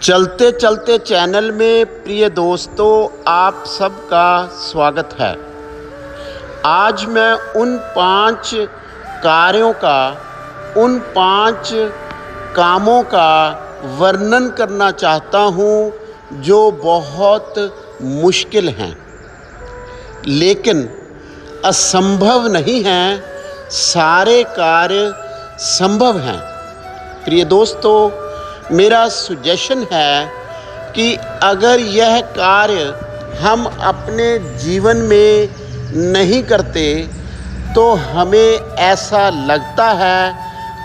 चलते चलते चैनल में प्रिय दोस्तों आप सबका स्वागत है। आज मैं उन 5 कार्यों का, उन 5 कामों का वर्णन करना चाहता हूँ जो बहुत मुश्किल हैं, लेकिन असंभव नहीं हैं। सारे कार्य संभव हैं। प्रिय दोस्तों, मेरा सजेशन है कि अगर यह कार्य हम अपने जीवन में नहीं करते तो हमें ऐसा लगता है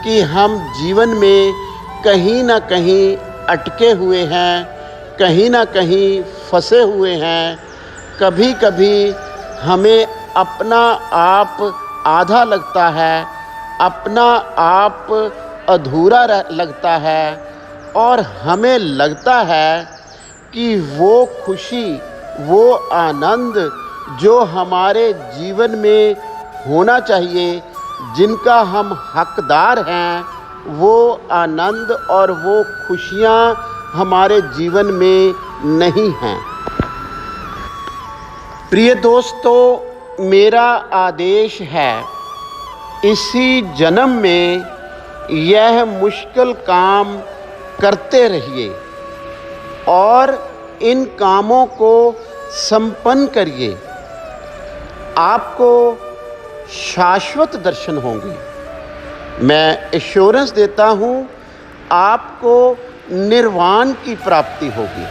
कि हम जीवन में कहीं ना कहीं अटके हुए हैं, कहीं ना कहीं फंसे हुए हैं। कभी कभी हमें अपना आप आधा लगता है, अपना आप अधूरा लगता है और हमें लगता है कि वो खुशी, वो आनंद जो हमारे जीवन में होना चाहिए, जिनका हम हकदार हैं, वो आनंद और वो खुशियाँ हमारे जीवन में नहीं हैं। प्रिय दोस्तों, मेरा आदेश है, इसी जन्म में यह मुश्किल काम करते रहिए और इन कामों को संपन्न करिए। आपको शाश्वत दर्शन होंगे। मैं एश्योरेंस देता हूँ, आपको निर्वाण की प्राप्ति होगी।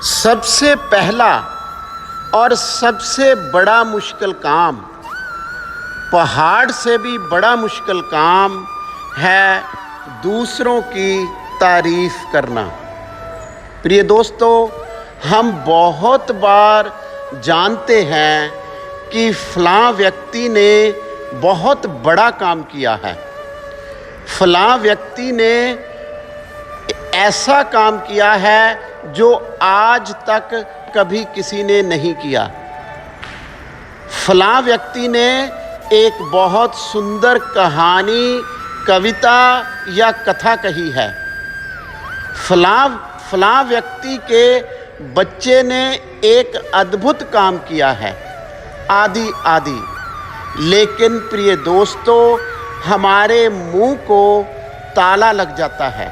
सबसे पहला और सबसे बड़ा मुश्किल काम, पहाड़ से भी बड़ा मुश्किल काम है दूसरों की तारीफ करना। प्रिय दोस्तों, हम बहुत बार जानते हैं कि फलां व्यक्ति ने बहुत बड़ा काम किया है, फलां व्यक्ति ने ऐसा काम किया है जो आज तक कभी किसी ने नहीं किया। फलां व्यक्ति ने एक बहुत सुंदर कहानी, कविता या कथा कही है। फलां व्यक्ति के बच्चे ने एक अद्भुत काम किया है, आदि आदि। लेकिन प्रिय दोस्तों, हमारे मुंह को ताला लग जाता है।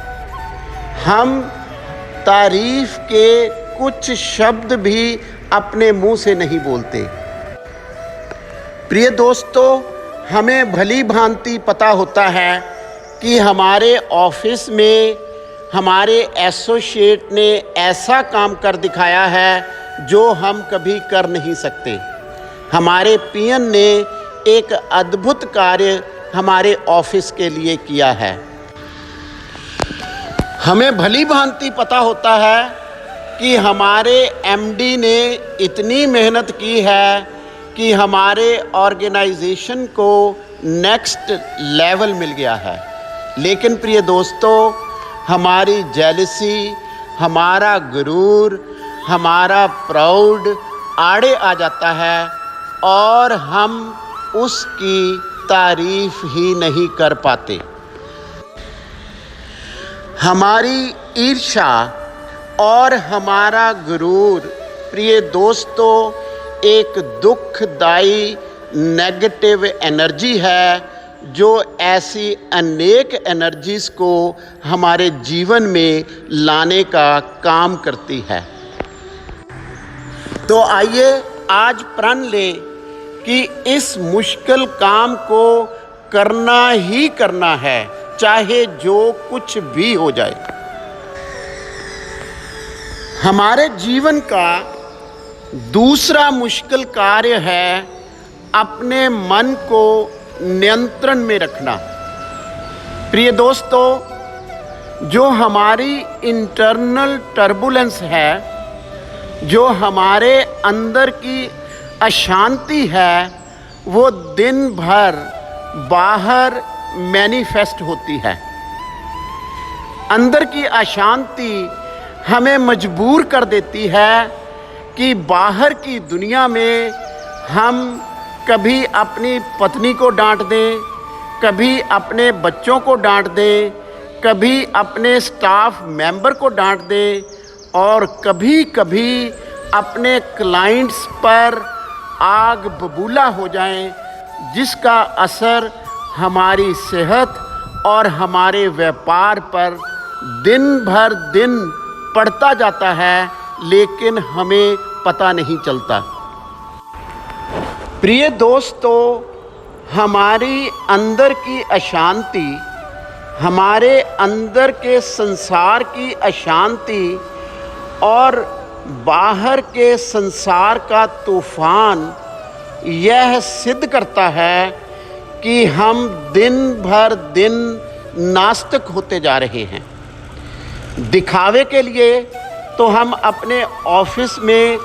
हम तारीफ के कुछ शब्द भी अपने मुंह से नहीं बोलते। प्रिय दोस्तों, हमें भली भांति पता होता है कि हमारे ऑफिस में हमारे एसोसिएट ने ऐसा काम कर दिखाया है जो हम कभी कर नहीं सकते। हमारे पीएन ने एक अद्भुत कार्य हमारे ऑफिस के लिए किया है। हमें भली भांति पता होता है कि हमारे एमडी ने इतनी मेहनत की है कि हमारे ऑर्गेनाइजेशन को नेक्स्ट लेवल मिल गया है। लेकिन प्रिय दोस्तों, हमारी जेलसी, हमारा गुरूर, हमारा प्राउड आड़े आ जाता है और हम उसकी तारीफ ही नहीं कर पाते। हमारी ईर्ष्या और हमारा गुरूर, प्रिय दोस्तों, एक दुखदाई नेगेटिव एनर्जी है जो ऐसी अनेक एनर्जीज को हमारे जीवन में लाने का काम करती है। तो आइए आज प्रण लें कि इस मुश्किल काम को करना ही करना है, चाहे जो कुछ भी हो जाए। हमारे जीवन का दूसरा मुश्किल कार्य है अपने मन को नियंत्रण में रखना। प्रिय दोस्तों, जो हमारी इंटरनल टर्बुलेंस है, जो हमारे अंदर की अशांति है, वो दिन भर बाहर मैनिफेस्ट होती है। अंदर की अशांति हमें मजबूर कर देती है कि बाहर की दुनिया में हम कभी अपनी पत्नी को डांट दें, कभी अपने बच्चों को डांट दें, कभी अपने स्टाफ मेंबर को डांट दें और कभी कभी अपने क्लाइंट्स पर आग बबूला हो जाएं, जिसका असर हमारी सेहत और हमारे व्यापार पर दिन भर दिन पड़ता जाता है, लेकिन हमें पता नहीं चलता। प्रिय दोस्तों, हमारी अंदर की अशांति, हमारे अंदर के संसार की अशांति और बाहर के संसार का तूफान यह सिद्ध करता है कि हम दिन भर दिन नास्तिक होते जा रहे हैं। दिखावे के लिए तो हम अपने ऑफिस में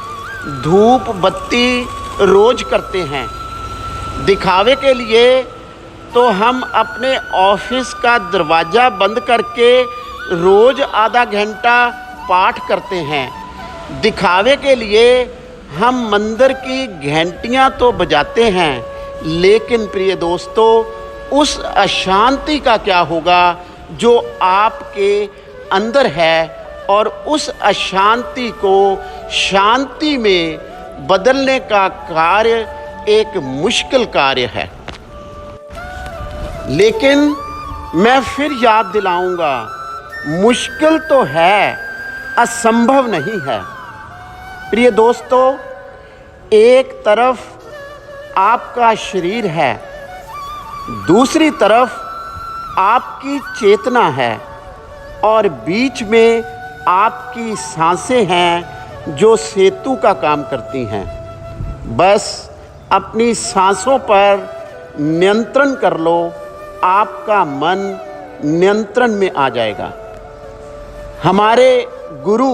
धूप बत्ती रोज करते हैं, दिखावे के लिए तो हम अपने ऑफिस का दरवाज़ा बंद करके रोज़ आधा घंटा पाठ करते हैं, दिखावे के लिए हम मंदिर की घंटियां तो बजाते हैं, लेकिन प्रिय दोस्तों, उस अशांति का क्या होगा जो आपके अंदर है, और उस अशांति को शांति में बदलने का कार्य एक मुश्किल कार्य है। लेकिन मैं फिर याद दिलाऊंगा, मुश्किल तो है, असंभव नहीं है। प्रिय दोस्तों, एक तरफ आपका शरीर है, दूसरी तरफ आपकी चेतना है और बीच में आपकी सांसें हैं जो सेतु का काम करती हैं। बस अपनी सांसों पर नियंत्रण कर लो, आपका मन नियंत्रण में आ जाएगा। हमारे गुरु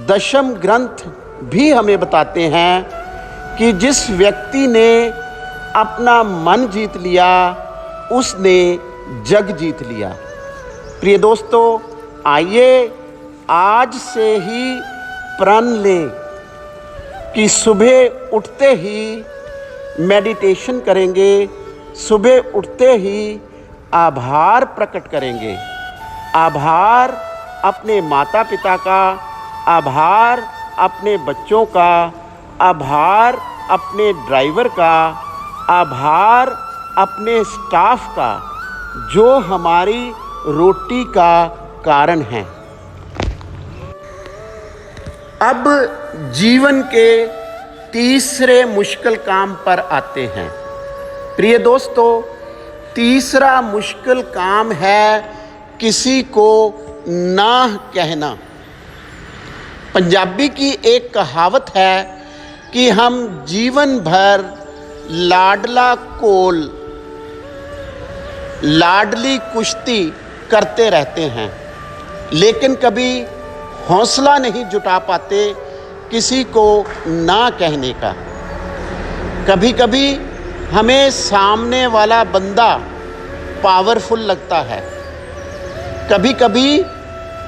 दशम ग्रंथ भी हमें बताते हैं कि जिस व्यक्ति ने अपना मन जीत लिया, उसने जग जीत लिया। प्रिय दोस्तों, आइए आज से ही प्रण लें कि सुबह उठते ही मेडिटेशन करेंगे, सुबह उठते ही आभार प्रकट करेंगे। आभार अपने माता पिता का, आभार अपने बच्चों का, आभार अपने ड्राइवर का, आभार अपने स्टाफ का, जो हमारी रोटी का कारण है। अब जीवन के तीसरे मुश्किल काम पर आते हैं। प्रिय दोस्तों, तीसरा मुश्किल काम है किसी को ना कहना। पंजाबी की एक कहावत है कि हम जीवन भर लाडला कोल, लाडली कुश्ती करते रहते हैं, लेकिन कभी हौसला नहीं जुटा पाते किसी को ना कहने का। कभी कभी हमें सामने वाला बंदा पावरफुल लगता है, कभी कभी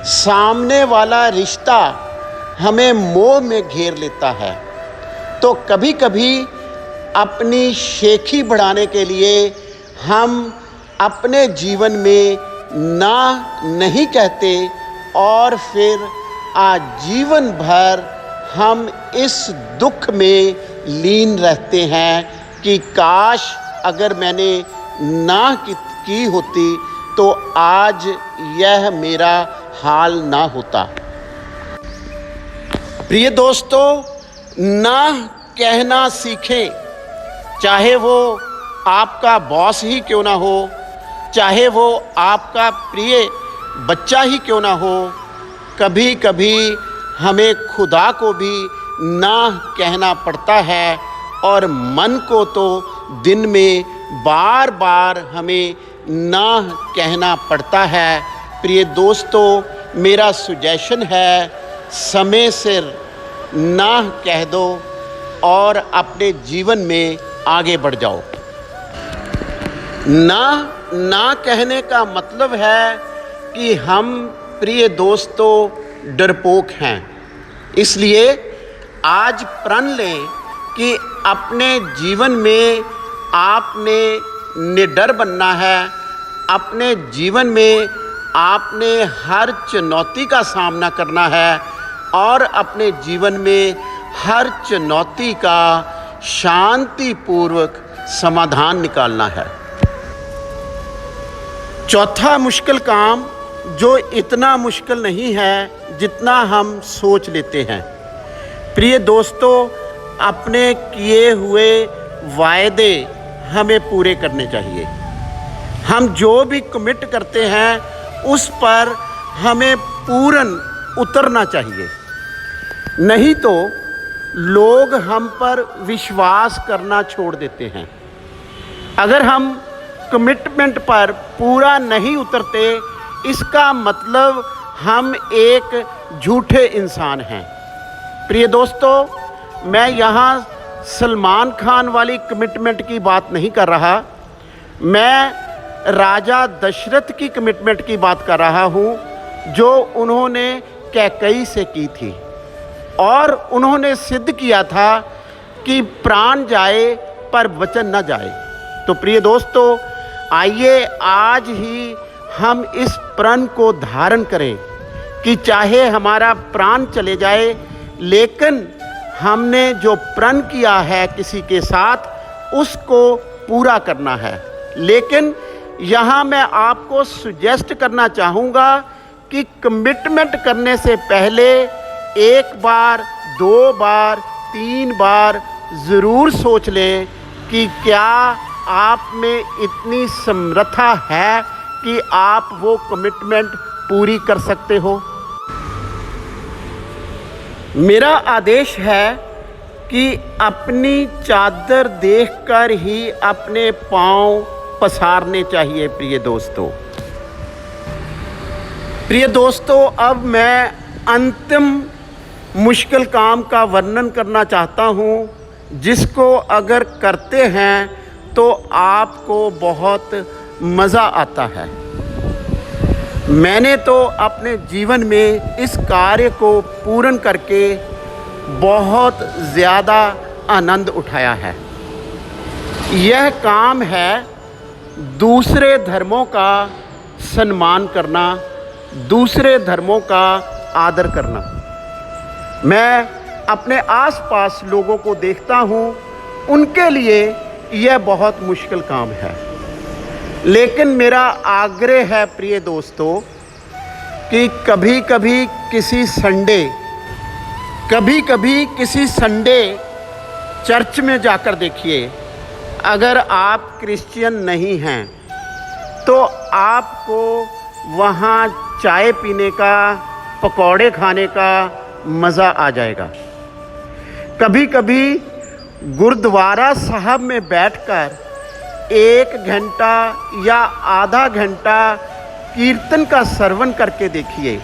सामने वाला रिश्ता हमें मोह में घेर लेता है, तो कभी कभी अपनी शेखी बढ़ाने के लिए हम अपने जीवन में ना नहीं कहते और फिर आजीवन भर हम इस दुख में लीन रहते हैं कि काश अगर मैंने ना की होती तो आज यह मेरा हाल ना होता। प्रिय दोस्तों, ना कहना सीखें, चाहे वो आपका बॉस ही क्यों ना हो, चाहे वो आपका प्रिय बच्चा ही क्यों ना हो। कभी कभी हमें खुदा को भी ना कहना पड़ता है और मन को तो दिन में बार बार हमें ना कहना पड़ता है। प्रिय दोस्तों, मेरा सुजेशन है, समय सिर ना कह दो और अपने जीवन में आगे बढ़ जाओ। ना कहने का मतलब है कि हम, प्रिय दोस्तों, डरपोक हैं। इसलिए आज प्रण लें कि अपने जीवन में आपने निडर बनना है, अपने जीवन में आपने हर चुनौती का सामना करना है और अपने जीवन में हर चुनौती का शांतिपूर्वक समाधान निकालना है। चौथा मुश्किल काम जो इतना मुश्किल नहीं है जितना हम सोच लेते हैं। प्रिय दोस्तों, अपने किए हुए वायदे हमें पूरे करने चाहिए। हम जो भी कमिट करते हैं उस पर हमें पूर्ण उतरना चाहिए, नहीं तो लोग हम पर विश्वास करना छोड़ देते हैं। अगर हम कमिटमेंट पर पूरा नहीं उतरते, इसका मतलब हम एक झूठे इंसान हैं। प्रिय दोस्तों, मैं यहाँ सलमान खान वाली कमिटमेंट की बात नहीं कर रहा, मैं राजा दशरथ की कमिटमेंट की बात कर रहा हूँ, जो उन्होंने कैकई से की थी और उन्होंने सिद्ध किया था कि प्राण जाए पर वचन न जाए। तो प्रिय दोस्तों, आइए आज ही हम इस प्रण को धारण करें कि चाहे हमारा प्राण चले जाए, लेकिन हमने जो प्रण किया है किसी के साथ उसको पूरा करना है। लेकिन यहाँ मैं आपको सुजेस्ट करना चाहूँगा कि कमिटमेंट करने से पहले एक बार, 2 बार, 3 बार ज़रूर सोच लें कि क्या आप में इतनी समर्था है कि आप वो कमिटमेंट पूरी कर सकते हो। मेरा आदेश है कि अपनी चादर देखकर ही अपने पाँव पसारने चाहिए। प्रिय दोस्तों, अब मैं अंतिम मुश्किल काम का वर्णन करना चाहता हूँ, जिसको अगर करते हैं तो आपको बहुत मज़ा आता है। मैंने तो अपने जीवन में इस कार्य को पूर्ण करके बहुत ज़्यादा आनंद उठाया है। यह काम है दूसरे धर्मों का सम्मान करना, दूसरे धर्मों का आदर करना। मैं अपने आसपास लोगों को देखता हूँ, उनके लिए यह बहुत मुश्किल काम है। लेकिन मेरा आग्रह है प्रिय दोस्तों कि कभी कभी किसी संडे चर्च में जाकर देखिए। अगर आप क्रिश्चियन नहीं हैं तो आपको वहाँ चाय पीने का, पकौड़े खाने का मज़ा आ जाएगा। कभी कभी गुरुद्वारा साहब में बैठकर 1 घंटा या आधा घंटा कीर्तन का श्रवण करके देखिए,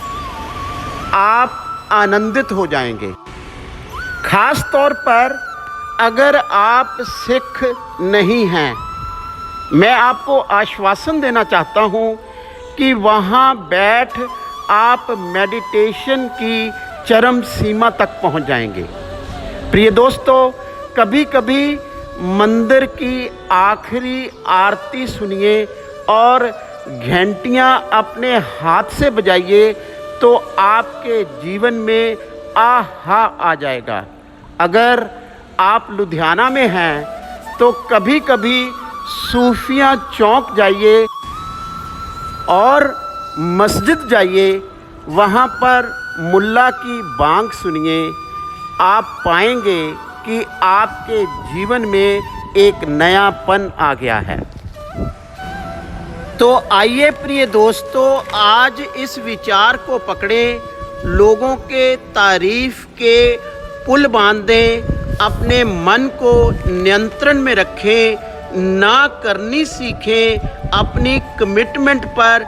आप आनंदित हो जाएंगे। खास तौर पर अगर आप सिख नहीं हैं, मैं आपको आश्वासन देना चाहता हूँ कि वहाँ बैठ आप मेडिटेशन की चरम सीमा तक पहुँच जाएंगे। प्रिय दोस्तों, कभी कभी मंदिर की आखिरी आरती सुनिए और घंटियाँ अपने हाथ से बजाइए तो आपके जीवन में आहा आ जाएगा। अगर आप लुधियाना में हैं तो कभी कभी सूफिया चौक जाइए और मस्जिद जाइए, वहाँ पर मुल्ला की बांग सुनिए। आप पाएंगे कि आपके जीवन में एक नयापन आ गया है। तो आइए प्रिय दोस्तों, आज इस विचार को पकड़ें, लोगों के तारीफ के पुल बांधें, अपने मन को नियंत्रण में रखें, ना करनी सीखें, अपनी कमिटमेंट पर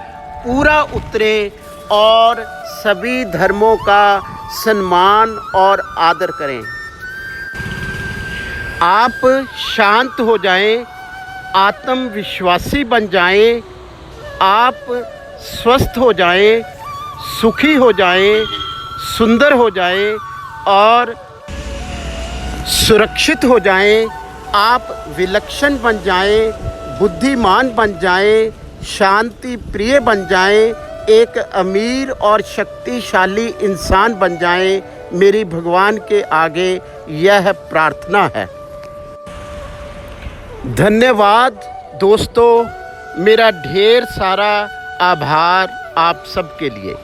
पूरा उतरें और सभी धर्मों का सम्मान और आदर करें। आप शांत हो जाएं, आत्मविश्वासी बन जाएं, आप स्वस्थ हो जाएं, सुखी हो जाएं, सुंदर हो जाएं और सुरक्षित हो जाएं। आप विलक्षण बन जाएं, बुद्धिमान बन जाएं, शांति प्रिय बन जाएं, एक अमीर और शक्तिशाली इंसान बन जाएं, मेरी भगवान के आगे यह प्रार्थना है। धन्यवाद दोस्तों, मेरा ढेर सारा आभार आप सबके लिए।